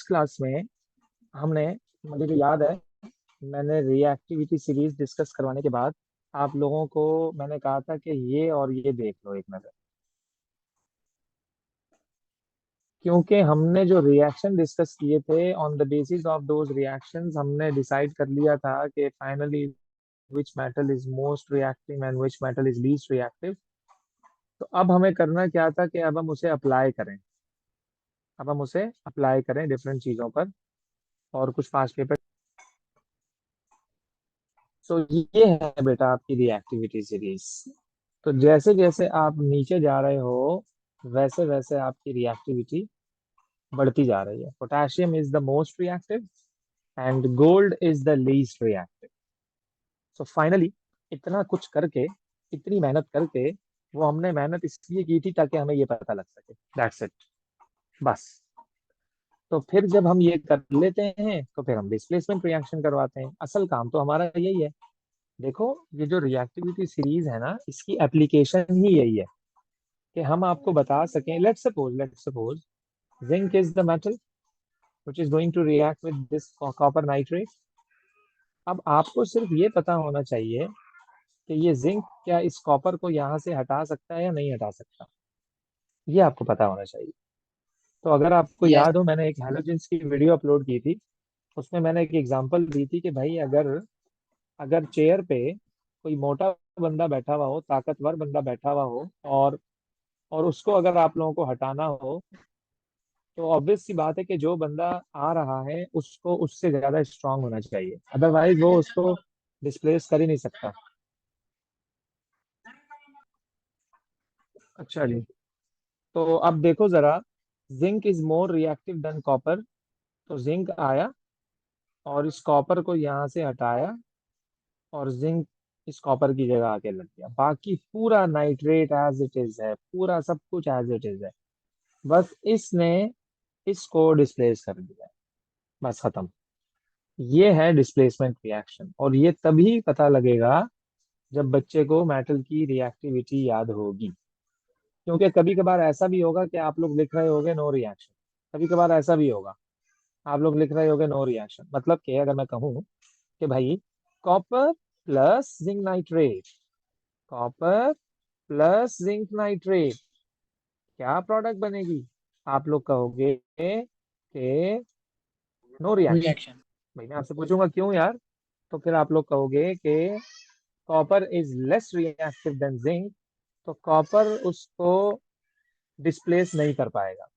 Last class में हमने, मुझे जो याद है, मैंने रिएक्टिविटी सीरीज डिस्कस करवाने के बाद आप लोगों को मैंने कहा था कि ये और ये देख लो एक नज़र। क्योंकि हमने जो रिएक्शन डिस्कस किए थे, on the basis of those reactions हमने डिसाइड कर लिया था कि finally which metal is most reactive and which metal is least reactive. तो अब हमें करना क्या था कि अब हम उसे अप्लाई करें। अब हम उसे अप्लाई करें डिफरेंट चीज़ों पर और कुछ पास्ट पेपर। तो ये है बेटा आपकी रिएक्टिविटी सीरीज। तो जैसे जैसे आप नीचे जा रहे हो वैसे वैसे आपकी रिएक्टिविटी बढ़ती जा रही है। Potassium is the most reactive and gold is the least reactive. So finally इतना कुछ करके, इतनी मेहनत करके, वो हमने मेहनत इसलिए की थी ताकि हमें ये पता लग सके। दैट्स इट, बस। तो फिर जब हम ये कर लेते हैं तो फिर हम डिस्प्लेसमेंट रिएक्शन करवाते हैं। असल काम तो हमारा यही है। देखो, ये जो रिएक्टिविटी सीरीज है ना, इसकी एप्लीकेशन ही यही है कि हम आपको बता सकें। Let's suppose zinc is the metal which is going to react with this copper nitrate। अब आपको सिर्फ ये पता होना चाहिए कि ये जिंक क्या इस कॉपर को यहाँ से हटा सकता है या नहीं हटा सकता। ये आपको पता होना चाहिए। तो अगर आपको यस। याद हो, मैंने एक हैलोजेंस की वीडियो अपलोड की थी। उसमें मैंने एक एग्जांपल दी थी कि भाई अगर अगर चेयर पे कोई मोटा बंदा बैठा हुआ हो, ताकतवर बंदा बैठा हुआ हो, और उसको अगर आप लोगों को हटाना हो, तो ऑब्वियस सी बात है कि जो बंदा आ रहा है उसको उससे ज्यादा स्ट्रांग होना चाहिए, अदरवाइज वो उसको डिस्प्लेस कर ही नहीं सकता। अच्छा जी। तो अब देखो जरा, zinc is more reactive than copper. तो जिंक आया और इस कॉपर को यहाँ से हटाया और जिंक इस कॉपर की जगह आके लग गया। बाकी पूरा नाइट्रेट एज इट इज है, पूरा सब कुछ एज इट इज है। बस इसने इसको डिस्प्लेस कर दिया, बस खत्म। ये है डिस्प्लेसमेंट रिएक्शन, और ये तभी पता लगेगा जब बच्चे को मेटल की रिएक्टिविटी याद होगी। क्योंकि कभी कभार ऐसा भी होगा कि आप लोग लिख रहे होगे नो रिएक्शन। कभी कभार ऐसा भी होगा, आप लोग लिख रहे होगे नो रिएक्शन। मतलब कि अगर मैं कहूँ कि भाई copper plus zinc nitrate, copper plus zinc nitrate क्या प्रोडक्ट बनेगी, आप लोग कहोगे कि नो रिएक्शन। रिएक्शन। भाई मैं आपसे पूछूंगा क्यों यार, तो फिर आप लोग कहोगे कि copper is less reactive than zinc, तो कॉपर उसको डिस्प्लेस नहीं कर पाएगा।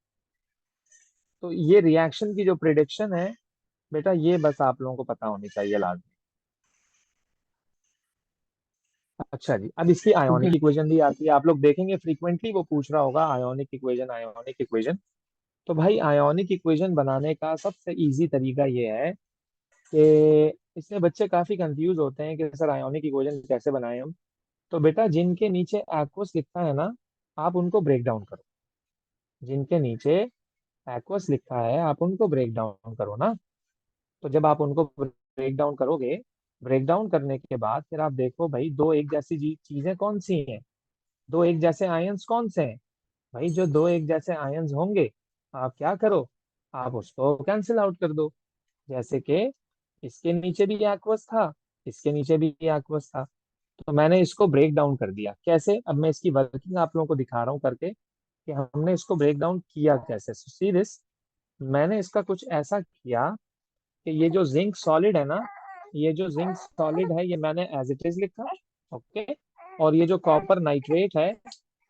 तो ये रिएक्शन की जो प्रिडिक्शन है बेटा, ये बस आप लोगों को पता होनी चाहिए लाजमी। अच्छा जी, अब इसकी आयोनिक इक्वेशन भी आती है। आप लोग देखेंगे फ्रीक्वेंटली वो पूछ रहा होगा आयोनिक इक्वेशन, आयोनिक इक्वेशन। तो भाई आयोनिक इक्वेशन बनाने का सबसे इजी तरीका ये है कि इसमें बच्चे काफी कंफ्यूज होते हैं कि सर आयोनिक इक्वेशन कैसे बनाएं हम। तो बेटा जिनके नीचे एक्वस लिखा है ना, आप उनको ब्रेक डाउन करो। जिनके नीचे एक्वस लिखा है आप उनको ब्रेक डाउन करो ना। तो जब आप उनको ब्रेक डाउन करोगे, ब्रेक डाउन करने के बाद फिर आप देखो भाई दो एक जैसी चीजें कौन सी हैं, दो एक जैसे आयंस कौन से हैं। भाई जो दो एक जैसे आयंस होंगे, आप क्या करो, आप उसको कैंसिल आउट कर दो। जैसे कि इसके नीचे भी एक्वस था, इसके नीचे भी एक्वस था। तो मैंने इसको ब्रेक डाउन कर दिया। कैसे? अब मैं इसकी वर्किंग आप लोगों को दिखा रहा हूँ करके कि हमने इसको ब्रेक डाउन किया कैसे। सी दिस, मैंने इसका कुछ ऐसा किया कि ये जो जिंक सॉलिड है ना, ये जो जिंक सॉलिड है ये मैंने एज इट इज लिखा। ओके। और ये जो कॉपर नाइट्रेट है,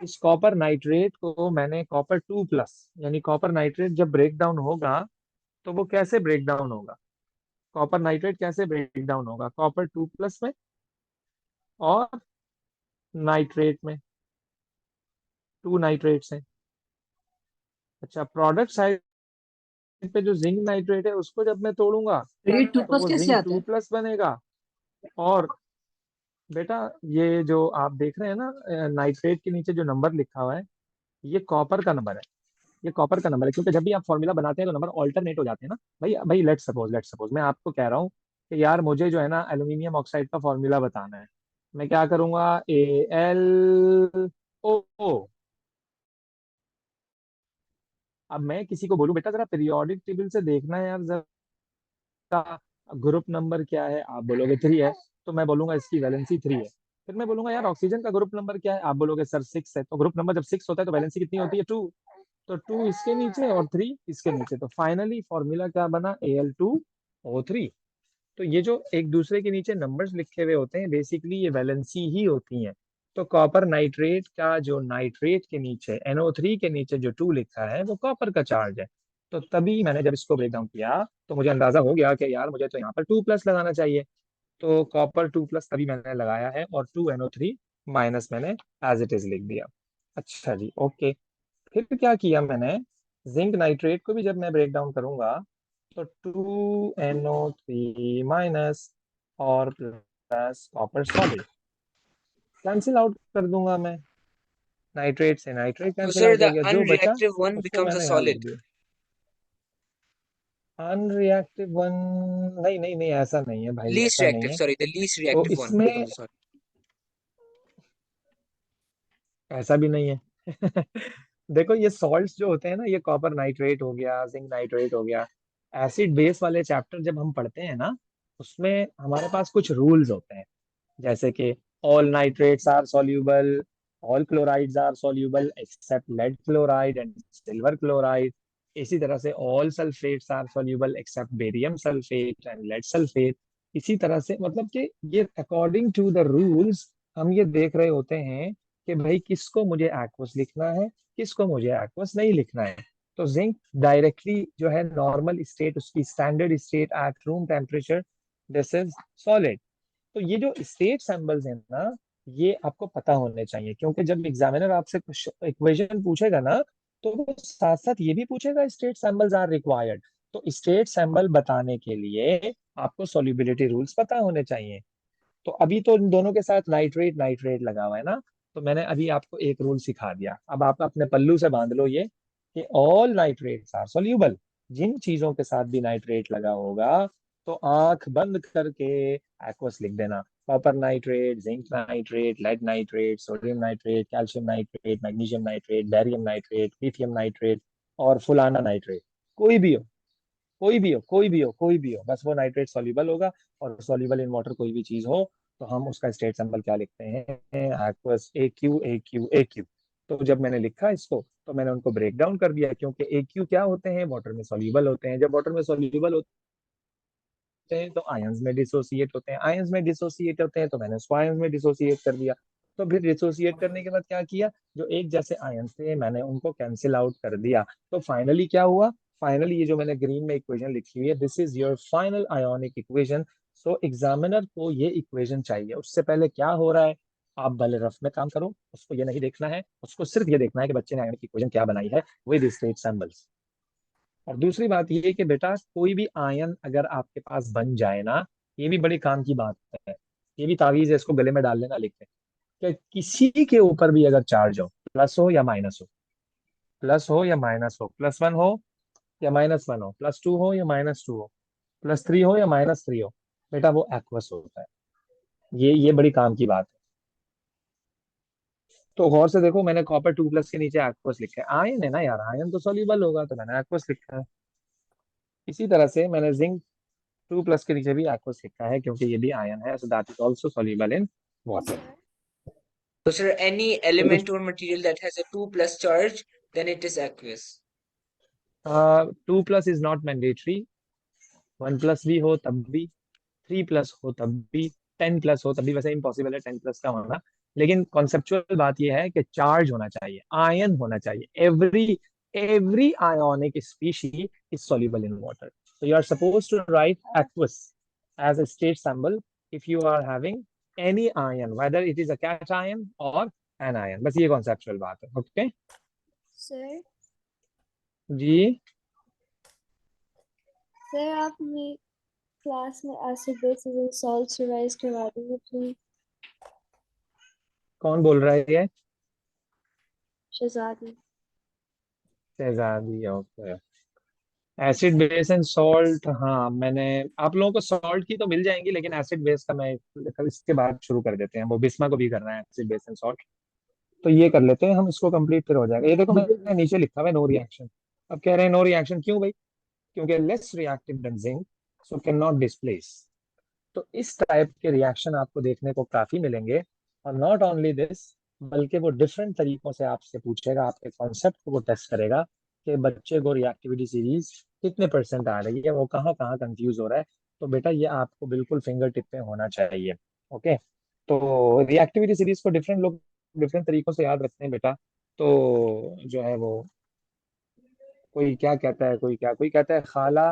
इस कॉपर नाइट्रेट को मैंने कॉपर 2+, यानी कॉपर नाइट्रेट जब ब्रेक डाउन होगा तो वो कैसे ब्रेक डाउन होगा, कॉपर नाइट्रेट कैसे ब्रेक डाउन होगा, कॉपर 2+ में और नाइट्रेट में, 2 नाइट्रेट्स हैं। अच्छा, प्रोडक्ट साइड पे जो जिंक नाइट्रेट है उसको जब मैं तोड़ूंगा तो ये टू तो प्लस वो कैसे जिंक आता टू है? प्लस बनेगा। और बेटा ये जो आप देख रहे हैं ना, नाइट्रेट के नीचे जो नंबर लिखा हुआ है, ये कॉपर का नंबर है। ये कॉपर का नंबर है, क्योंकि जब भी आप फॉर्मूला बनाते हैं तो नंबर ऑल्टरनेट हो जाते हैं ना। भाई भाई लेट्स सपोज मैं आपको कह रहा हूँ कि यार मुझे जो है ना एल्यूमिनियम ऑक्साइड का फॉर्मूला बताना है। मैं क्या करूंगा, AlO। अब मैं किसी को बोलूं बेटा जरा पीरियोडिक टेबल से देखना है यार का ग्रुप नंबर क्या है, आप बोलोगे 3 है, तो मैं बोलूंगा इसकी वैलेंसी 3 है। फिर मैं बोलूंगा यार ऑक्सीजन का ग्रुप नंबर क्या है, आप बोलोगे सर 6 है। तो ग्रुप नंबर जब 6 होता है तो वैलेंसी कितनी होती है, 2। तो 2 इसके नीचे और 3 इसके नीचे, तो फाइनली फॉर्मूला क्या बना, Al2O3। तो ये जो एक दूसरे के नीचे नंबर्स लिखे हुए होते हैं बेसिकली ये वैलेंसी ही होती हैं। तो कॉपर नाइट्रेट का जो नाइट्रेट के नीचे NO3 के नीचे जो 2 लिखा है वो कॉपर का चार्ज है। तो तभी मैंने जब इसको ब्रेक डाउन किया तो मुझे अंदाजा हो गया कि यार मुझे तो यहाँ पर 2+ लगाना चाहिए। तो कॉपर 2+ तभी मैंने लगाया है और 2NO3 माइनस मैंने एज इट इज लिख दिया। अच्छा जी, ओके। फिर क्या किया मैंने, जिंक नाइट्रेट को भी जब मैं ब्रेक डाउन करूंगा तो 2NO3 माइनस और plus copper solid cancel out कर दूंगा मैं। नाइट्रेट से nitrate So cancel sir, out हो the गया, जो बचा unreactive one उसको becomes a मैंने यहाँ लिख solid. दिया। अनरिएक्टिव वन, नहीं नहीं नहीं, ऐसा नहीं है भाई, Least ऐसा नहीं reactive, है। sorry, the least तो reactive one इसमें becomes a solid. ऐसा भी नहीं है। देखो ये सॉल्ट्स जो होते हैं ना, ये कॉपर नाइट्रेट हो गया, जिंक नाइट्रेट हो गया, एसिड बेस वाले चैप्टर जब हम पढ़ते हैं ना, उसमें हमारे पास कुछ रूल्स होते हैं। जैसे कि all nitrates are soluble, all chlorides are soluble except lead chloride and silver chloride. इसी तरह से all sulphates are soluble except barium sulphate and lead sulphate. इसी तरह से मतलब कि ये अकॉर्डिंग टू द रूल्स हम ये देख रहे होते हैं कि भाई किसको मुझे एक्वस लिखना है, किसको मुझे एक्वस नहीं लिखना है। तो जिंक डायरेक्टली जो है नॉर्मल स्टेट, उसकी standard state at room temperature, this is solid. तो ये जो स्टेट सिंबल्स हैं ना, ये आपको पता होने चाहिए, क्योंकि जब एग्जामिनर आपसे कुछ इक्वेशन पूछेगा ना तो वो साथ साथ ये भी पूछेगा स्टेट सिंबल्स आर रिक्वायर्ड। तो स्टेट सिंबल बताने के लिए आपको सॉल्युबिलिटी रूल्स पता होने चाहिए। तो अभी तो इन दोनों के साथ नाइट्रेट नाइट्रेट लगा हुआ है ना, तो मैंने अभी आपको एक रूल सिखा दिया। अब आप अपने पल्लू से बांध लो ये कि ऑल नाइट्रेट्स आर सोल्यूबल। जिन चीजों के साथ भी नाइट्रेट लगा होगा तो आंख बंद करके एक्वस लिख देना। Copper nitrate, zinc nitrate, lead nitrate, sodium nitrate, calcium nitrate, magnesium nitrate, barium nitrate, lithium nitrate और फुलाना नाइट्रेट। कोई भी हो, कोई भी हो, कोई भी हो, कोई भी हो, बस वो नाइट्रेट सॉल्युबल होगा। और सॉल्युबल इन वाटर कोई भी चीज हो तो हम उसका स्टेट सिंबल क्या लिखते हैं, एक्वस AQ AQ AQ। तो जब मैंने लिखा इसको तो मैंने उनको ब्रेक डाउन कर दिया, क्योंकि AQ क्या होते हैं, वाटर में सॉल्युबल होते हैं। जब वाटर में सॉल्युबल होते हैं तो आयंस में डिसोसिएट होते हैं, आयंस में डिसोसिएट होते हैं तो मैंने उसको आयंस में डिसोसिएट कर दिया। तो फिर डिसोसिएट करने के बाद क्या किया, जो एक जैसे आयंस थे मैंने उनको कैंसिल आउट कर दिया। तो फाइनली क्या हुआ, फाइनली ये जो मैंने ग्रीन में इक्वेशन लिखी हुई है, this is your final ionic equation. So examiner को ये इक्वेशन चाहिए, उससे पहले क्या हो रहा है आप भले रफ में काम करो, उसको ये नहीं देखना है, उसको सिर्फ ये देखना है कि बच्चे ने आयोनिक इक्वेशन क्या बनाई है विद स्टेट सिंबल्स। और दूसरी बात ये कि बेटा कोई भी आयन अगर आपके पास बन जाए ना, ये भी बड़ी काम की बात है, ये भी तावीज है, इसको गले में डाल लेना लिख के, कि किसी के ऊपर भी अगर चार्ज हो, प्लस हो या माइनस हो, प्लस हो या माइनस हो, +1 हो या -1 हो, +2 हो या -2 हो, +3 हो या -3 हो, बेटा वो एक्वस होता है। ये बड़ी काम की बात है। तो गौर से देखो, मैंने कॉपर 2+ के नीचे एक्वस लिखा है, आयन है ना यार, आयन तो सॉल्यूबल होगा तो मैंने एक्वस लिखा है। इसी तरह से मैंने जिंक 2+ के नीचे भी एक्वस लिखा है, क्योंकि ये भी आयन है, so that is also soluble in water. So sir, any तो इस element or material that has a 2 plus charge, then it is aqueous. 2+ is not mandatory, 1+ भी हो तब भी, 3+ हो तब भी, 10+ हो तब भी। वैसे इम्पॉसिबल है 10+ का होना, लेकिन कॉन्सेप्चुअल बात यह है कि चार्ज होना चाहिए, आयन होना चाहिए। Every every ionic species is soluble in water. So you are supposed to write aqueous as a state symbol if you are having any ion, whether it is a cation or anion। बस ये conceptual बात है, okay sir जी। Sir आप हमें class में acid basis and salts revise करवा देंगे please. कौन बोल रहा है ये, शहजादी। शहजादी, okay. Acid base and salt, हाँ मैंने, आप लोगों को सॉल्ट की तो मिल जाएंगी, लेकिन एसिड बेस का मैं कल इसके बाद शुरू कर देते हैं, वो बिस्मा को भी करना है एसिड बेस एंड सॉल्ट। तो ये कर लेते हैं हम, इसको कंप्लीट फिर हो जाएगा। ये देखो मैंने नीचे लिखा हुआ है नो रिएक्शन। अब कह रहे हैं नो रिएक्शन, क्यों भाई? क्योंकि less reactive than zinc, so can not displace. तो इस टाइप के रिएक्शन आपको देखने को काफी मिलेंगे। और नॉट ओनली दिस, बल्कि वो डिफरेंट तरीकों से आपसे पूछेगा, आपके कॉन्सेप्ट को वो टेस्ट करेगा कि बच्चे को रिएक्टिविटी सीरीज कितने परसेंट आ रही है, वो कहाँ कहाँ कंफ्यूज हो रहा है। तो बेटा ये आपको बिल्कुल फिंगर टिप पे होना चाहिए। ओके। तो रिएक्टिविटी सीरीज को डिफरेंट लोग डिफरेंट तरीकों से याद रखते हैं बेटा। तो जो है वो, कोई क्या कहता है, कोई कहता है खाला,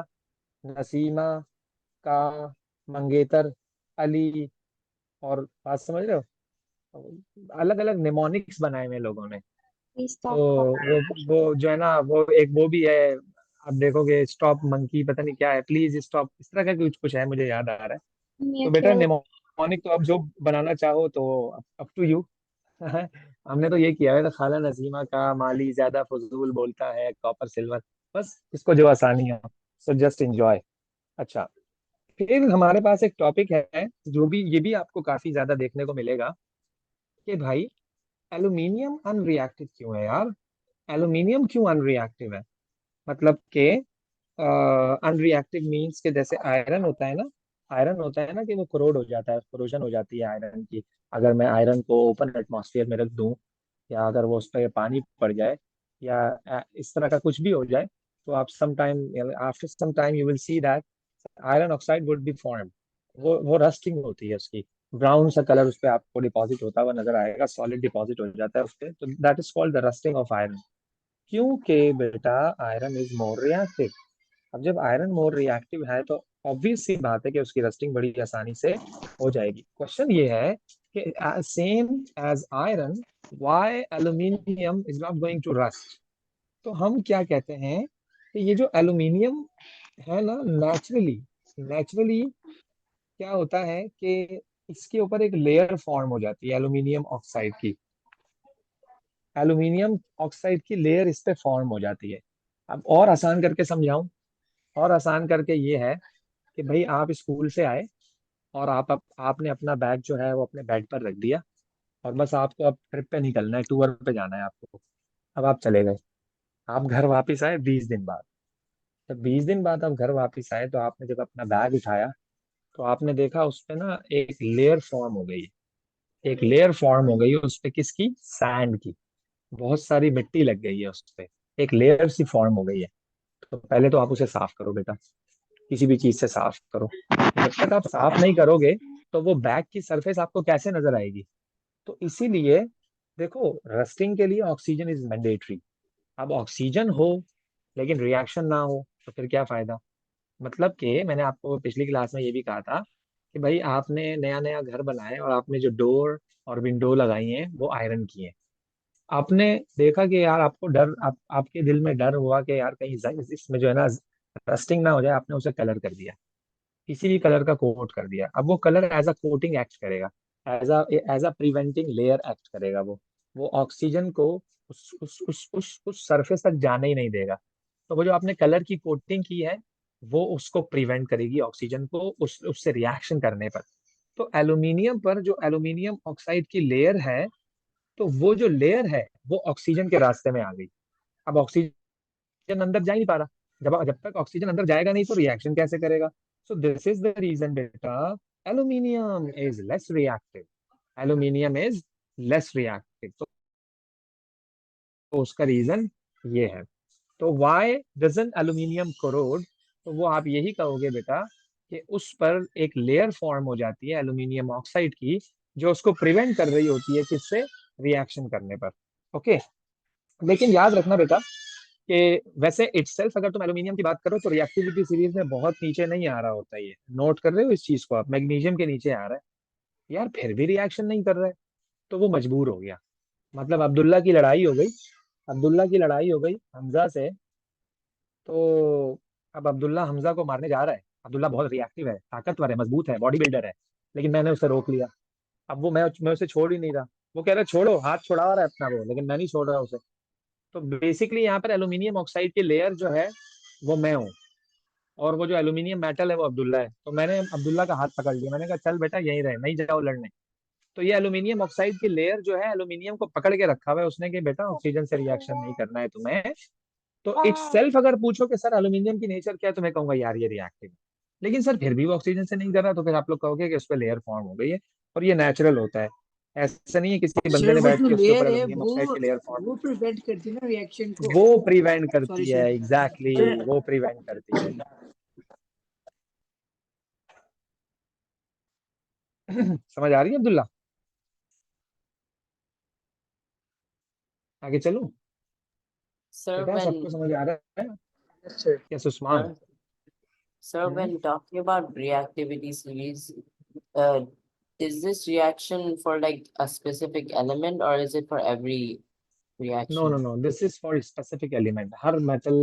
नसीमा का, मंगेतर, अली। और बात समझ रहे हो, अलग अलग निमोनिक्स बनाए हुए हैं लोगों ने। Please तो stop calling. वो जो है ना, वो एक वो भी है, आप देखोगे स्टॉप मंकी, पता नहीं क्या है, प्लीज स्टॉप, इस तरह का कुछ कुछ है, मुझे याद आ रहा है। Me तो a बेटा kill. निमोनिक तो आप जो बनाना चाहो तो अप टू यू। हमने तो ये किया है, तो खाला नसीमा का माली ज्यादा फजूल बोलता है, कॉपर सिल्वर, बस इसको जो आसानी हो, सो जस्ट एंजॉय। अच्छा, फिर हमारे पास एक टॉपिक है, जो भी ये भी आपको काफी ज्यादा देखने को मिलेगा, कि भाई एल्यूमिनियम अनरिएक्टिव क्यों है यार? एल्यूमिनियम क्यों अनरिएक्टिव है? मतलब कि अनरिएक्टिव मीन्स के जैसे आयरन होता है ना, आयरन होता है ना कि वो करोड हो जाता है, कोरोजन हो जाती है आयरन की। अगर मैं आयरन को ओपन एटमॉस्फेयर में रख दूं, या अगर वो उस पर पानी पड़ जाए, या इस तरह का कुछ भी हो जाए, तो आप some time, after some time you will see that iron oxide would be form. वो रस्टिंग होती है उसकी, ब्राउन सा कलर उस पर आपको डिपॉजिट होता हुआ नजर आएगा, सॉलिड डिपॉजिट हो जाता है उस पर, तो that is called the rusting of iron. क्योंकि बेटा आयरन इज मोर रिएक्टिव। अब जब आयरन मोर रिएक्टिव है, तो ऑब्वियस सी बात है कि उसकी रस्टिंग बड़ी आसानी से हो जाएगी। क्वेश्चन ये है कि same as iron, why aluminium is not going to rust? तो हम क्या कहते हैं कि ये जो एल्यूमिनियम है ना, नेचुरली नेचुरली क्या होता है कि इसके ऊपर एक लेयर फॉर्म हो जाती है एल्यूमिनियम ऑक्साइड की। एल्यूमिनियम ऑक्साइड की लेयर इस पे फॉर्म हो जाती है। अब और आसान करके समझाऊं, और आसान करके ये है कि भाई आप स्कूल से आए, और आपने अपना बैग जो है वो अपने बेड पर रख दिया, और बस आपको अब ट्रिप पे निकलना है, टूर पे जाना है आपको। अब आप चले गए, आप घर वापस आए 20 दिन बाद। जब 20 दिन बाद आप घर वापस आए, तो आपने जब अपना बैग उठाया, तो आपने देखा उस पे ना एक लेयर फॉर्म हो गई है। एक लेयर फॉर्म हो गई है उस पे, किसकी? सैंड की। बहुत सारी मिट्टी लग गई है उस पे, एक लेयर सी फॉर्म हो गई है। तो पहले तो आप उसे साफ करो बेटा, किसी भी चीज से साफ करो। जब तक आप साफ नहीं करोगे, तो वो बैग की सरफेस आपको कैसे नजर आएगी? तो इसीलिए देखो, रस्टिंग के लिए ऑक्सीजन इज मैंडेटरी। अब ऑक्सीजन हो लेकिन रिएक्शन ना हो, तो फिर क्या फायदा? मतलब कि मैंने आपको पिछली क्लास में ये भी कहा था कि भाई आपने नया नया घर बनाया, और आपने जो डोर और विंडो लगाई हैं वो आयरन की हैं। आपने देखा कि यार आपको डर, आपके दिल में डर हुआ कि यार कहीं इसमें जो है ना रस्टिंग ना हो जाए, आपने उसे कलर कर दिया, किसी भी कलर का कोट कर दिया। अब वो colour as a coating act करेगा, as a preventing layer act करेगा। वो ऑक्सीजन को उस सरफेस तक जाने ही नहीं देगा। तो वो जो आपने कलर की कोटिंग की है, वो उसको प्रिवेंट करेगी ऑक्सीजन को उससे रिएक्शन करने पर। तो एल्यूमिनियम पर जो एल्यूमिनियम ऑक्साइड की लेयर है, तो वो जो लेयर है वो ऑक्सीजन के रास्ते में आ गई। अब ऑक्सीजन अंदर जा ही नहीं पा रहा। जब जब तक ऑक्सीजन अंदर जाएगा नहीं, तो रिएक्शन कैसे करेगा? So this is the reason बेटा, aluminium is less reactive. Aluminium is less reactive, तो उसका रीजन ये है। तो व्हाई डजन एल्यूमिनियम कोरोड? तो वो आप यही कहोगे बेटा कि उस पर एक लेयर फॉर्म हो जाती है एल्यूमिनियम ऑक्साइड की, जो उसको प्रिवेंट कर रही होती है किससे? रिएक्शन करने पर। ओके। लेकिन याद रखना बेटा कि वैसे इटसेल्फ अगर तुम एल्यूमिनियम की बात करो, तो रिएक्टिविटी सीरीज में बहुत नीचे नहीं आ रहा होता है। ये नोट कर रहे हो इस चीज को आप? मैग्नीशियम के नीचे आ रहा है यार, फिर भी रिएक्शन नहीं कर रहा है। तो वो मजबूर हो गया। मतलब अब्दुल्ला की लड़ाई हो गई, अब्दुल्ला की लड़ाई हो गई हमजा से। तो अब अब्दुल्ला हमजा को मारने जा रहा है। अब्दुल्ला बहुत रिएक्टिव है, ताकतवर है, मजबूत है, बॉडी बिल्डर है। लेकिन मैंने उसे रोक लिया। अब वो मैं उसे छोड़ ही नहीं रहा। वो कह रहा है छोड़ो, हाथ छुड़ा रहा है अपना वो, लेकिन मैं नहीं छोड़ रहा उसे। तो बेसिकली यहाँ पर एल्यूमिनियम ऑक्साइड की लेयर जो है वो मैं हूँ, और वो जो एल्यूमिनियम मेटल है वो अब्दुल्ला है। तो मैंने अब्दुल्ला का हाथ पकड़ लिया, मैंने कहा चल बेटा यहीं रहे, नहीं जाओ लड़ने। तो ये एल्यूमिनियम ऑक्साइड की लेयर जो है एल्यूमिनियम को पकड़ के रखा हुआ है उसने, कि बेटा ऑक्सीजन से रिएक्शन नहीं करना है तुम्हें, तो इट्स सेल्फ अगर पूछो कि सर एल्यूमिनियम की नेचर क्या है, तो मैं कहूंगा यार ये रिएक्टिव है। लेकिन सर फिर भी वो ऑक्सीजन से नहीं कर रहा, तो फिर आप लोग कहोगे कि उस पर लेयर फॉर्म हो गई है, और ये नेचुरल होता है। ऐसा नहीं है किसी बंदे सर ने वो बैठ जो के उसके ऊपर लेयर है एल्यूमिनियम ऑक्साइड की लेयर फॉर्म। वो प्रिवेंट करती है ना रिएक्शन को। वो प्रिवेंट सॉरी करती है, सर। एग्जैक्टली सर वो प्रिवेंट करती है। समझ आ रही है अब्दुल्ला? आगे चलो Sir, बेटा, सबको समझ आ रहा है? सर क्या Sushman? sir, sir, hmm? when talking about reactivity series, uh, is this reaction for like a specific element or is it for every no no reaction? No, this is for specific element. हर metal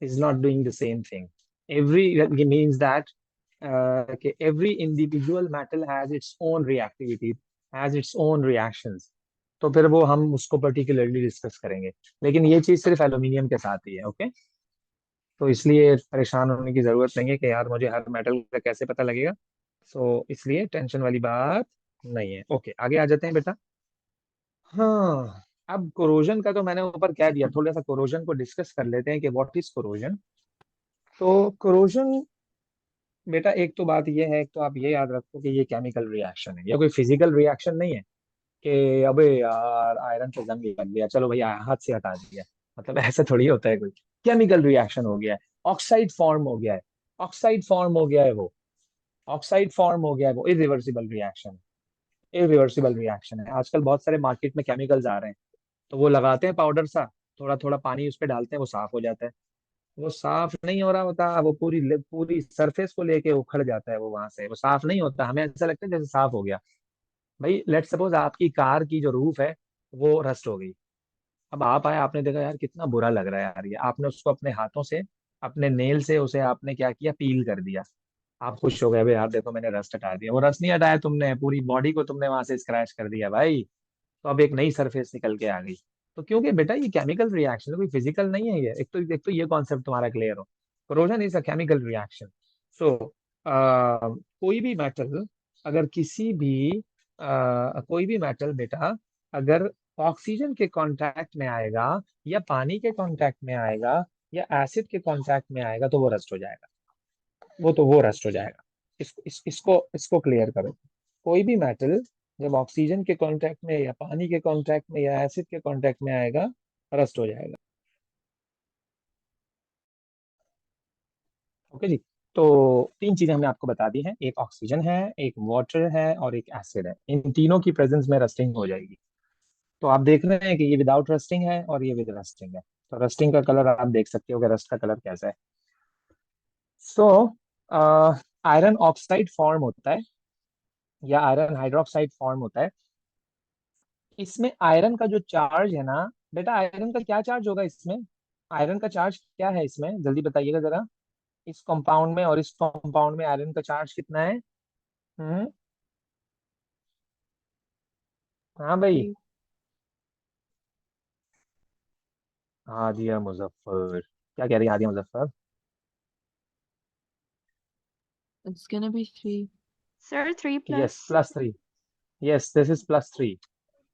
is not doing the same thing. Every that means that okay, every individual metal has its own reactivity, has its own reactions. तो फिर वो हम उसको particularly discuss करेंगे। लेकिन ये चीज सिर्फ एल्यूमिनियम के साथ ही है, ओके? तो इसलिए परेशान होने की जरूरत नहीं है कि यार मुझे हर मेटल का कैसे पता लगेगा। सो इसलिए टेंशन वाली बात नहीं है। ओके, आगे आ जाते हैं बेटा। हाँ, अब कोरोजन का तो मैंने ऊपर कह दिया, थोड़ा सा कोरोजन को डिस्कस कर लेते हैं कि व्हाट इज कोरोजन। तो कोरोजन बेटा, एक तो बात ये है, एक तो आप ये याद रखो कि ये केमिकल रिएक्शन है, या कोई फिजिकल रिएक्शन नहीं है कि अबे यार आयरन पे जंग लग गया, चलो भाई हाथ से हटा दिया। मतलब ऐसा थोड़ी होता है कोई। केमिकल रिएक्शन हो गया है, ऑक्साइड फॉर्म हो गया है, ऑक्साइड फॉर्म हो गया है वो, ऑक्साइड फॉर्म हो गया है वो, इरिवर्सिबल रिएक्शन, इरिवर्सिबल रिएक्शन है। आजकल बहुत सारे मार्केट में केमिकल्स आ रहे हैं, तो वो लगाते हैं पाउडर सा, थोड़ा थोड़ा पानी उस पर डालते हैं, वो साफ हो जाता है। वो साफ नहीं हो रहा होता, वो पूरी पूरी सरफेस को लेके उखड़ जाता है, वो वहां से वो साफ नहीं होता। हमें ऐसा लगता है जैसे साफ हो गया। भाई लेट सपोज आपकी कार की जो रूफ है वो रस्ट हो गई। अब आप आए, आपने देखा यार कितना बुरा लग रहा है यार, ये आपने उसको अपने हाथों से, अपने नेल से उसे आपने क्या किया, पील कर दिया। आप खुश हो गए, भाई यार देखो मैंने रस्ट हटा दिया। वो रस्ट नहीं हटाया तुमने, पूरी बॉडी को तुमने वहां से स्क्रैच कर दिया भाई। तो अब एक नई सरफेस निकल के आ गई। तो क्योंकि बेटा ये केमिकल रिएक्शन है, कोई फिजिकल नहीं है ये। एक तो ये कॉन्सेप्ट तुम्हारा क्लियर हो। Corrosion is a chemical reaction. So कोई भी मेटल, अगर किसी भी कोई भी मेटल बेटा, अगर ऑक्सीजन के कांटेक्ट में आएगा, या पानी के कांटेक्ट में आएगा, या एसिड के कांटेक्ट में आएगा, तो वो रस्ट हो जाएगा। वो रस्ट हो जाएगा। इसको क्लियर करो। कोई भी मेटल जब ऑक्सीजन के कांटेक्ट में, या पानी के कांटेक्ट में, या एसिड के कांटेक्ट में आएगा, रस्ट हो जाएगा। ओके जी। तो तीन चीजें हमने आपको बता दी हैं, एक ऑक्सीजन है, एक वाटर है, और एक एसिड है। इन तीनों की प्रेजेंस में रस्टिंग हो जाएगी। तो आप देख रहे हैं कि ये विदाउट रस्टिंग है और ये विद रस्टिंग है। तो रस्टिंग का कलर आप देख सकते हो कि रस्ट का कलर कैसा है। सो आयरन ऑक्साइड फॉर्म होता है, या आयरन हाइड्रोक्साइड फॉर्म होता है। इसमें आयरन का जो चार्ज है ना बेटा, आयरन का क्या चार्ज होगा इसमें? आयरन का चार्ज क्या है इसमें, जल्दी बताइएगा जरा। इस कंपाउंड में और इस कंपाउंड में आयरन का चार्ज कितना है? हम्म। हाँ भाई। हादिया मुजफ्फर, क्या कह रही है Hadiya Muzaffar? It's gonna be 3. Sir, 3 yes, plus +3। Yes, this is +3।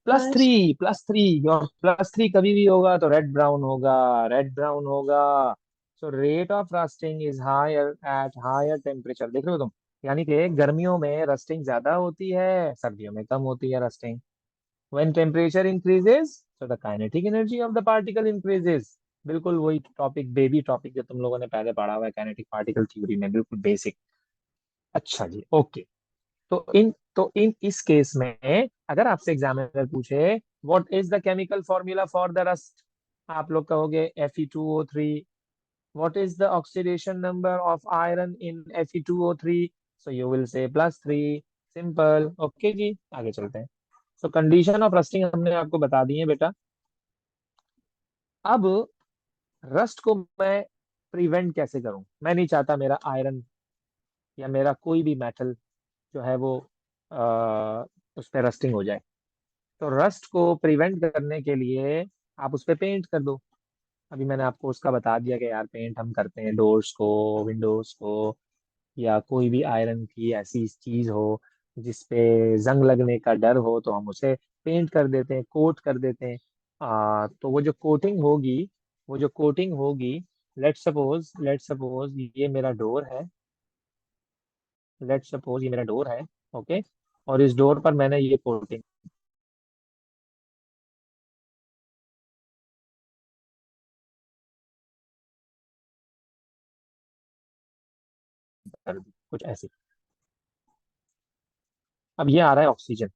Plus three, plus +3। और +3 कभी भी होगा तो रेड ब्राउन होगा, रेड ब्राउन होगा। So rate of rusting is higher at higher temperature. देख रहे हो तुम? यानी कि गर्मियों में रस्टिंग ज्यादा होती है, सर्दियों में कम होती है rusting. When temperature increases, so the kinetic energy of the particle increases. बिल्कुल वही टॉपिक, बेबी टॉपिक जो तुम लोगों ने पहले पढ़ा हुआ है काइनेटिक पार्टिकल थ्योरी में, बिल्कुल बेसिक। अच्छा जी, ओके। तो इन इस केस में अगर आपसे एग्जामिनर पूछे what is the chemical formula for the rust, आप लोग कहोगे Fe2O3। What is the oxidation number of iron in Fe2O3? So you will say +3। Simple. Okay जी, आगे चलते हैं। तो कंडीशन ऑफ रस्टिंग हमने आपको बता दी है बेटा। अब रस्ट को मैं प्रिवेंट कैसे करूं? मैं नहीं चाहता मेरा आयरन या मेरा कोई भी मेटल जो है वो आ, उस पर रस्टिंग हो जाए। तो रस्ट को प्रिवेंट करने के लिए आप उस पर पेंट कर दो। अभी मैंने आपको उसका बता दिया कि यार पेंट हम करते हैं डोर्स को, विंडोज को, या कोई भी आयरन की ऐसी चीज हो जिसपे जंग लगने का डर हो, तो हम उसे पेंट कर देते हैं, कोट कर देते हैं। तो वो जो कोटिंग होगी वो जो कोटिंग होगी, लेट सपोज ये मेरा डोर है, लेट सपोज ये मेरा डोर है, ओके, और इस डोर पर मैंने ये कोटिंग कर दी कुछ ऐसी। अब ये आ रहा है ऑक्सीजन,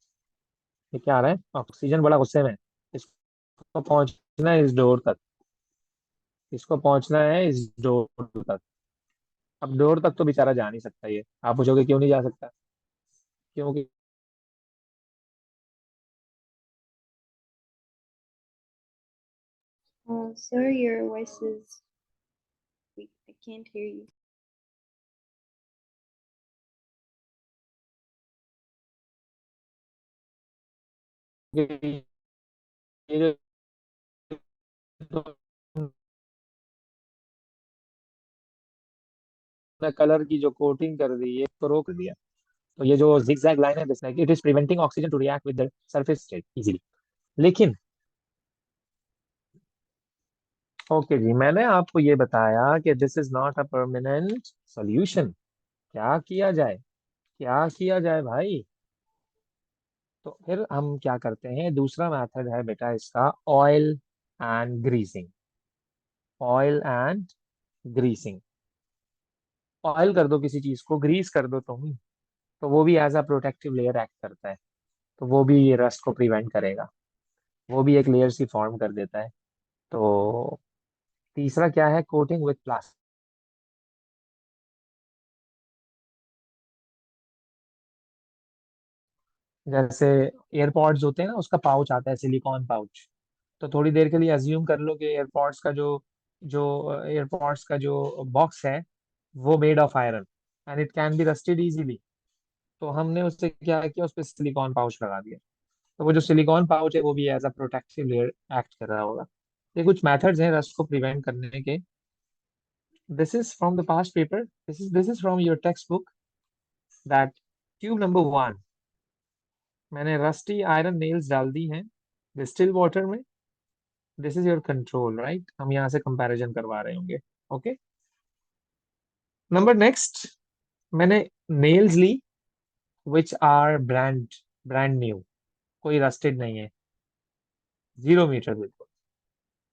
ये क्या आ रहा है, ऑक्सीजन बड़ा गुस्से में है। इसको पहुंचना है इस डोर तक, इसको पहुंचना है इस डोर तक। अब डोर तक तो बेचारा जा नहीं सकता ये, आप पूछोगे क्यों नहीं जा सकता, क्योंकि Sir, your voice is weak. I can't hear you. ये जो कलर की जो कोटिंग कर दी, ये तो रोक दिया। तो ये जो zigzag लाइन है, this like it is preventing oxygen to react with the surface state easily. लेकिन ओके जी, मैंने आपको ये बताया कि this is not a permanent solution. क्या किया जाए, क्या किया जाए भाई? तो फिर हम क्या करते हैं, दूसरा मेथड है बेटा इसका, oil and greasing. Oil and greasing, oil कर दो किसी चीज को, ग्रीस कर दो तुम, तो वो भी as a protective layer act करता है, तो वो भी ये रस्ट को प्रिवेंट करेगा, वो भी एक लेयर सी फॉर्म कर देता है। तो तीसरा क्या है, कोटिंग विथ प्लास्टिक। जैसे एयरपॉड्स होते हैं ना, उसका पाउच आता है सिलिकॉन पाउच, तो थोड़ी देर के लिए अज्यूम कर लो कि एयरपॉड्स का जो जो एयरपॉड्स का जो बॉक्स है वो made of iron and it can be rusted easily. तो हमने उससे क्या किया, उस पर सिलिकॉन पाउच लगा दिया, तो वो जो सिलिकॉन पाउच है वो भी as a protective layer act कर रहा होगा। ये कुछ मेथड्स हैं रस्ट को प्रिवेंट करने के। This is from the past paper, this is from your textbook, that tube number 1, मैंने रस्टी आयरन नेल्स डाल दी हैं डिस्टिल वाटर में। This is your control, right, हम यहाँ से कंपैरिजन करवा रहे होंगे। ओके, नंबर नेक्स्ट, मैंने नेल्स ली विच आर ब्रांड न्यू, कोई रस्टेड नहीं है, 0 मीटर बिल्कुल,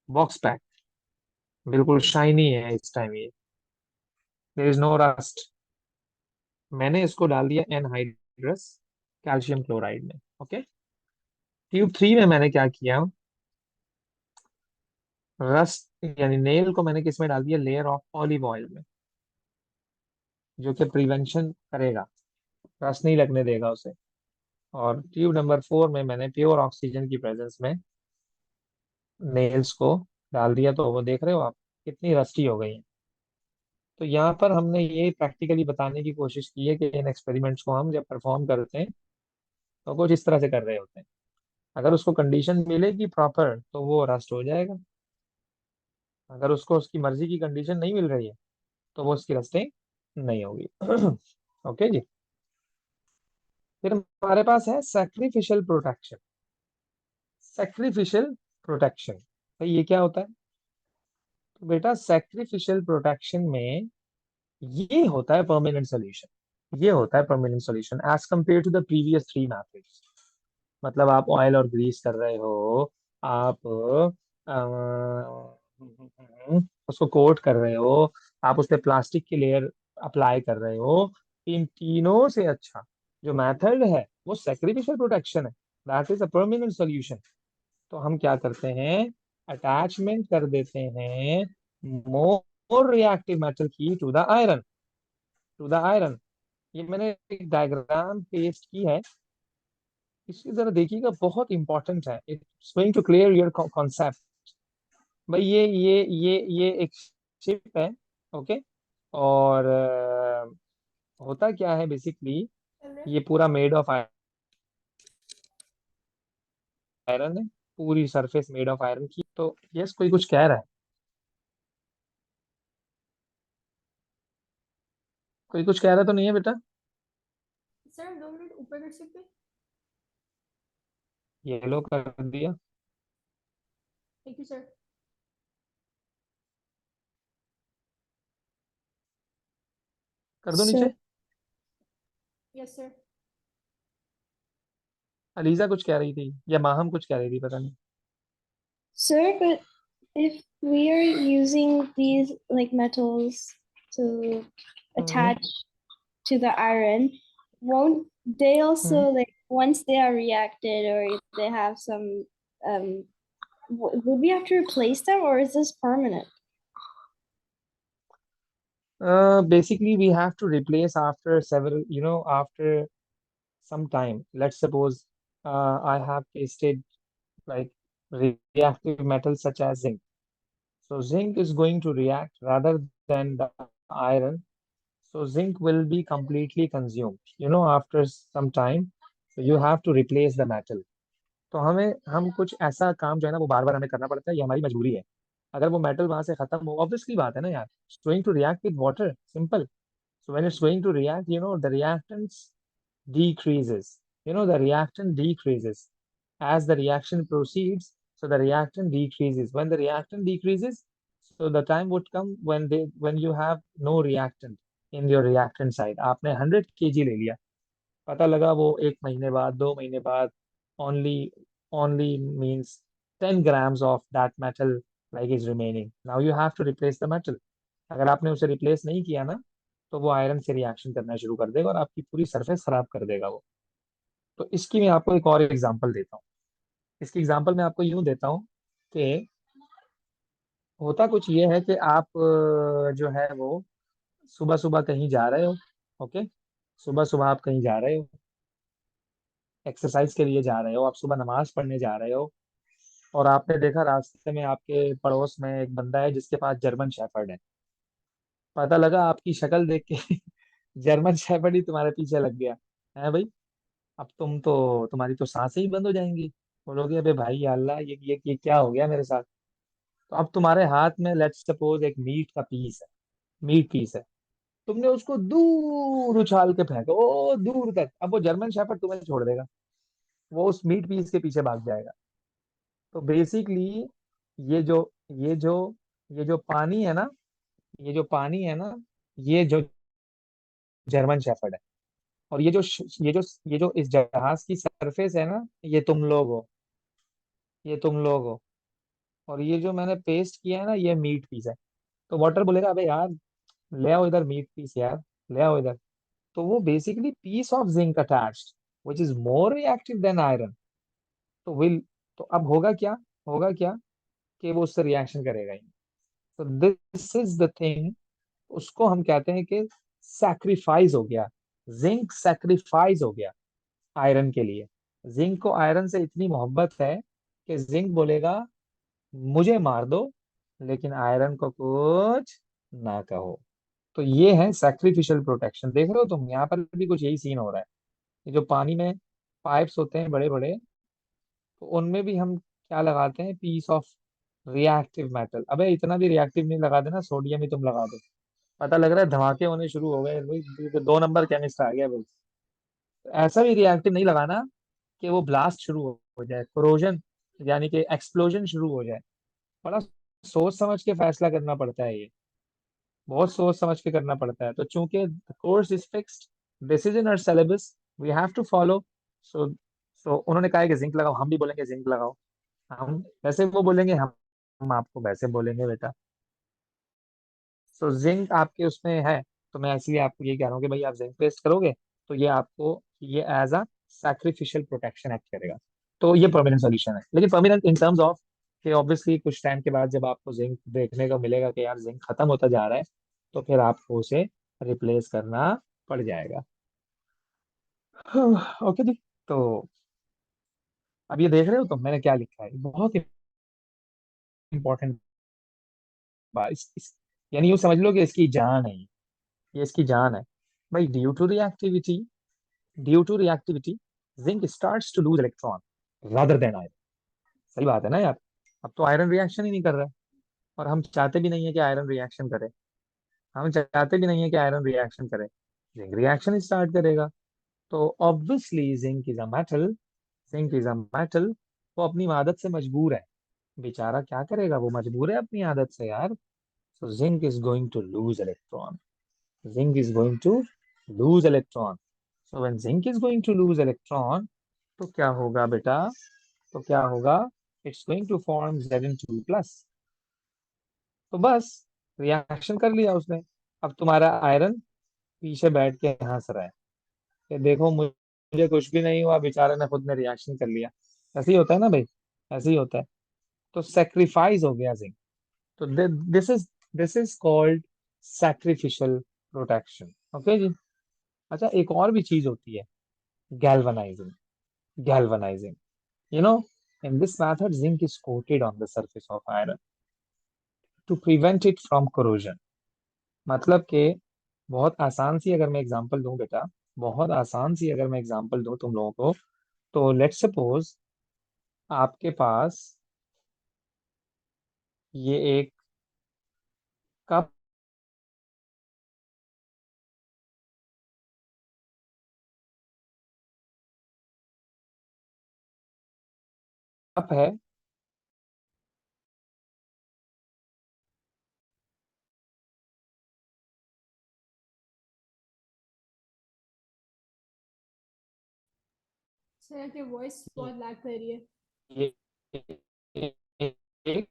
बॉक्स पैक, बिल्कुल शाइनी है इस टाइम ये, देयर इज नो रस्ट। मैंने इसको डाल दिया एनहाइड्रस कैल्शियम क्लोराइड में। ओके, ट्यूब 3 में मैंने क्या किया, रस्ट यानी नेल को मैंने किस में डाल दिया, लेयर ऑफ ऑलिव ऑयल में, जो कि प्रिवेंशन करेगा, रस्ट नहीं लगने देगा उसे। और ट्यूब नंबर 4 में मैंने प्योर ऑक्सीजन की प्रेजेंस में नेल्स को डाल दिया, तो वो देख रहे हो आप कितनी रस्टी हो गई है। तो यहाँ पर हमने ये प्रैक्टिकली बताने की कोशिश की है कि इन एक्सपेरिमेंट्स को हम जब परफॉर्म करते हैं तो कुछ इस तरह से कर रहे होते हैं। अगर उसको कंडीशन मिलेगी प्रॉपर तो वो रस्ट हो जाएगा, अगर उसको उसकी मर्जी की कंडीशन नहीं मिल रही है तो वो उसकी रस्टिंग नहीं होगी। ओके जी, फिर हमारे पास है सैक्रिफिशियल प्रोटेक्शन। सैक्रिफिशियल प्रोटेक्शन भाई ये क्या होता है? तो बेटा सैक्रिफिशियल प्रोटेक्शन में ये होता है परमानेंट सोल्यूशन, ये होता है permanent solution as compare to the previous 3 methods. मतलब आप ऑयल और ग्रीस कर रहे हो, आप उसको कोट कर रहे हो, आप उस पे प्लास्टिक की लेयर अप्लाई कर रहे हो, इन तीनों से अच्छा जो मेथड है वो सैक्रिफिशियल प्रोटेक्शन है, that is a permanent solution. तो हम क्या करते हैं, अटैचमेंट कर देते हैं मोर रिएक्टिव मेटल की to the iron, to the iron. ये मैंने एक डायग्राम पेस्ट की है, इसकी जरा देखिएगा, बहुत इंपॉर्टेंट है, it's going to clear your concept. भाई ये एक शिप है, ओके, और होता क्या है बेसिकली, ये पूरा मेड ऑफ आयरन है, पूरी सरफेस मेड ऑफ आयरन की। तो यस, कोई कुछ कह रहा है, कोई कुछ कह रहा तो नहीं है बेटा? सर 2 मिनट ऊपर कर सकते हैं? येलो कर दिया। Thank you sir. कर दो Sir. नीचे। Yes, sir. अलीजा कुछ कह रही थी या माहम कुछ कह रही थी, पता नहीं। Sir, but if we are using these like metals to attach to the iron, won't they also like once they are reacted or if they have some um would we have to replace them or is this permanent? Basically we have to replace after several, after some time. Let's suppose I have tasted like reactive metals such as zinc. So zinc is going to react rather than the iron. So zinc will be completely consumed, after some time. So you have to replace the metal. तो हम कुछ ऐसा काम जो है ना वो बार बार हमें करना पड़ता है, ये हमारी मजबूरी है। अगर वो मेटल वहां से खत्म हो, ऑब्वियसली बात है ना यार, going to react with water, simple. So when it's going to react, the reactants decreases. The reactant decreases as the reaction proceeds. So the reactant decreases. When the reactant decreases, so the time would come when you have no reactant in your reactant side. आपने 100 kg ले लिया, पता लगा वो 1 महीने बाद, 2 महीने बाद, only only means 10 grams of that metal like is remaining. Now you have to replace the metal. अगर आपने उसे रिप्लेस नहीं किया ना, तो वो आयरन से रिएक्शन करना शुरू कर देगा और आपकी पूरी सरफेस खराब कर देगा वो। तो इसकी मैं आपको एक और एग्जांपल देता हूँ। इसकी एग्जांपल मैं आपको यूं देता हूँ कि होता कुछ ये है कि आप जो है वो सुबह सुबह कहीं जा रहे हो। ओके, सुबह सुबह आप कहीं जा रहे हो, एक्सरसाइज के लिए जा रहे हो, आप सुबह नमाज पढ़ने जा रहे हो, और आपने देखा रास्ते में आपके पड़ोस में एक बंदा है जिसके पास जर्मन शेफर्ड है। पता लगा आपकी शक्ल देख के जर्मन शेफर्ड ही तुम्हारे पीछे लग गया है भाई। अब तुम्हारी तो सांसें ही बंद हो जाएंगी। बोलोगे अबे भाई या अल्लाह, ये क्या हो गया मेरे साथ। तो अब तुम्हारे हाथ में लेट्स सपोज एक मीट का पीस है, मीट पीस है, तुमने उसको दूर उछाल के फेंको, ओ दूर तक। अब वो जर्मन शेफर्ड तुम्हें छोड़ देगा, वो उस मीट पीस के पीछे भाग जाएगा। तो बेसिकली ये जो ये जो ये जो पानी है ना, ये जो पानी है ना, ये जो जर्मन शेफर्ड है। और ये जो इस जहाज की सरफेस है ना, ये तुम लोग हो, ये तुम लोग हो। और ये जो मैंने पेस्ट किया है ना, ये मीट पीस है। तो वाटर बोलेगा अबे यार, ले आओ इधर मीट पीस यार, ले आओ इधर। तो वो basically piece of zinc attached which is more reactive than iron. तो विल तो अब होगा क्या कि वो उससे रिएक्शन करेगा ही। तो दिस इज द थिंग, उसको हम कहते हैं कि सैक्रिफाइस हो गया, जिंक सैक्रिफाइस हो गया आयरन के लिए। जिंक को आयरन से इतनी मोहब्बत है कि जिंक बोलेगा मुझे मार दो, लेकिन आयरन को कुछ ना कहो। तो ये है सैक्रिफिशियल प्रोटेक्शन। देख रहे हो तुम, यहाँ पर भी कुछ यही सीन हो रहा है। ये जो पानी में पाइप्स होते हैं बड़े बड़े, तो उनमें भी हम क्या लगाते हैं, पीस ऑफ रिएक्टिव मेटल। अबे इतना भी रिएक्टिव नहीं लगा देना, सोडियम ही तुम लगा दो। पता लग रहा है धमाके होने शुरू हो गए भाई, तो 2 नंबर केमिस्ट आ गया भाई। तो ऐसा भी रिएक्टिव नहीं लगाना कि वो ब्लास्ट शुरू हो जाए, कोरोजन यानी कि एक्सप्लोजन शुरू हो जाए। बड़ा सोच समझ के फैसला करना पड़ता है ये, बहुत सोच समझ के करना पड़ता है। तो चूंकि course is fixed, this is in our syllabus, we have to follow. So so उन्होंने कहा है कि जिंक लगाओ, हम भी बोलेंगे जिंक लगाओ। हम वैसे वो बोलेंगे, हम आपको वैसे बोलेंगे बेटा। सो जिंक आपके उसमें है, तो मैं इसलिए आपको ये कह रहा हूँ कि भाई आप जिंक पेस्ट करोगे तो ये as a sacrificial protection act करेगा। तो ये परमानेंट सोल्यूशन है, लेकिन परमानेंट इन टर्म्स ऑफ कि ऑब्वियसली कुछ टाइम के बाद जब आपको जिंक देखने को मिलेगा कि यार जिंक खत्म होता जा रहा है, तो फिर आपको उसे रिप्लेस करना पड़ जाएगा। ओके जी। तो अब ये देख रहे हो तो मैंने क्या लिखा है, बहुत इंपॉर्टेंट बात। यानी यूं समझ लो कि इसकी जान है, ये इसकी जान है भाई। Due to reactivity zinc starts to lose electron rather than iron. सही बात है ना यार। अब तो आयरन रिएक्शन ही नहीं कर रहा है, और हम चाहते भी नहीं है कि आयरन रिएक्शन करे। हम चाहते भी नहीं है कि आयरन रिएक्शन करे, जिंक रिएक्शन स्टार्ट करेगा। तो obviously zinc is a metal, वो अपनी आदत से मजबूर है। बेचारा क्या करेगा, वो मजबूर है अपनी आदत से यार। So zinc is going to lose electron. zinc is going to lose electron. So when zinc is going to lose electron, तो क्या होगा बेटा? तो क्या होगा? It's going to form Zn2 plus. तो बस रिएक्शन कर लिया उसने। अब तुम्हारा आयरन पीछे बैठ के हंस रहा है कि देखो मुझे कुछ भी नहीं हुआ, बेचारे ने खुद ने रिएक्शन कर लिया। ऐसे ही होता है ना भाई, ऐसे ही होता है। तो सेक्रीफाइस हो गया जिंक। तो this is called sacrificial protection. Okay जी। अच्छा, एक और भी चीज होती है, galvanising. Galvanising, you know, in this method zinc is coated on the surface of iron to prevent it from corrosion. मतलब कि बहुत आसान सी अगर मैं एग्जांपल दूं बेटा, बहुत आसान सी अगर मैं एग्जांपल दूं तुम लोगों को, तो लेट्स सपोज आपके पास ये एक कप है। सर आपकी वॉइस बहुत लैग कर रही है। ये एक